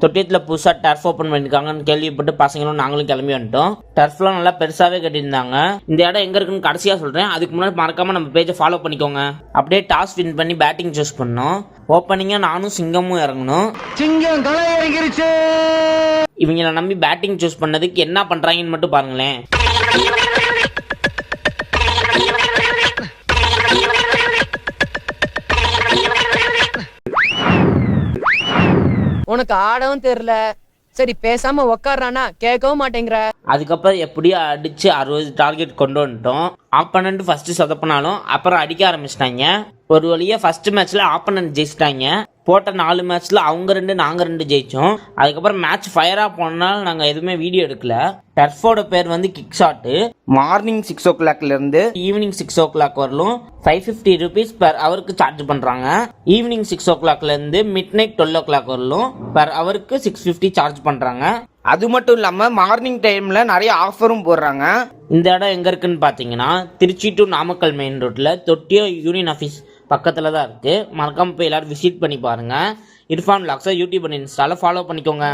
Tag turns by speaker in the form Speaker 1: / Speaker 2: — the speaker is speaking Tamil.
Speaker 1: தொட்டியத்தில் புதுசாக டர்ஃப் ஓப்பன் பண்ணியிருக்காங்கன்னு கேள்விப்பட்டு பசங்களும் நாங்களும் கிளம்பி வந்துட்டோம். டர்ஃப்லாம் நல்லா பெருசாகவே கட்டியிருந்தாங்க. இந்த இடம் எங்கே இருக்குன்னு கடைசியாக சொல்கிறேன். அதுக்கு முன்னாடி மறக்காமல் நம்ம பேஜை ஃபாலோ பண்ணிக்கோங்க. அப்படியே டாஸ் வின் பண்ணி பேட்டிங் சூஸ் பண்ணோம். ஓப்பனிங்காக நானும் சிங்கமும் இறங்கணும்.
Speaker 2: சிங்கம் களை இறங்கிருச்சு.
Speaker 1: இவங்களை நம்பி பேட்டிங் சூஸ் பண்ணதுக்கு என்ன பண்ணுறாங்கன்னு மட்டும் பாருங்களேன்.
Speaker 3: உனக்கு ஆடவும் தெரியல, சரி பேசாம உக்காடுறானா கேட்கவும் மாட்டேங்கிற.
Speaker 1: அதுக்கப்புறம் எப்படியோ அடிச்சு 60 டார்கெட் கொண்டு வந்துட்டோம். ஆப்பனண்ட் ஃபர்ஸ்ட் சொதப்பினாலும் அப்புறம் அடிக்க ஆரம்பிச்சிட்டாங்க. ஒரு வழியா ஃபர்ஸ்ட் மேட்ச்ல ஆப்பனண்ட் ஜெயிச்சிட்டாங்க. போட்ட 4 மேட்ச்ல அவங்க 2 நாங்க 2 ஜெயிச்சோம். அதுக்கப்புறம் மேட்ச் ஃபயரா போனால நாங்க எதுவுமே வீடியோ எடுக்கல. டர்ஃபோட பேர் வந்து கிக் ஷாட். மார்னிங் 6 o'clock இருந்து ஈவினிங் 6 o'clock வரலும் 550 rupees பெர் ஹவருக்கு சார்ஜ் பண்றாங்க. ஈவினிங் 6 o'clock இருந்து மிட் நைட் 12 o'clock வரலும் பெர் ஹவருக்கு 650 சார்ஜ் பண்றாங்க.
Speaker 4: அது மட்டும் இல்லாம மார்னிங் டைம்ல நிறைய ஆஃபரும் போடுறாங்க.
Speaker 1: இந்த இடம் எங்க இருக்குன்னு பாத்தீங்கன்னா திருச்சி டு நாமக்கல் மெயின் ரோட்ல தொட்டியோ யூனியன் ஆஃபீஸ் பக்கத்துல தான் இருக்கு. மறக்காம போய் எல்லாரும் விசிட் பண்ணி பாருங்க. இர்ஃபான் வ்ளாக்ஸை யூடியூப் அண்ட் இன்ஸ்டால ஃபாலோ பண்ணிக்கோங்க.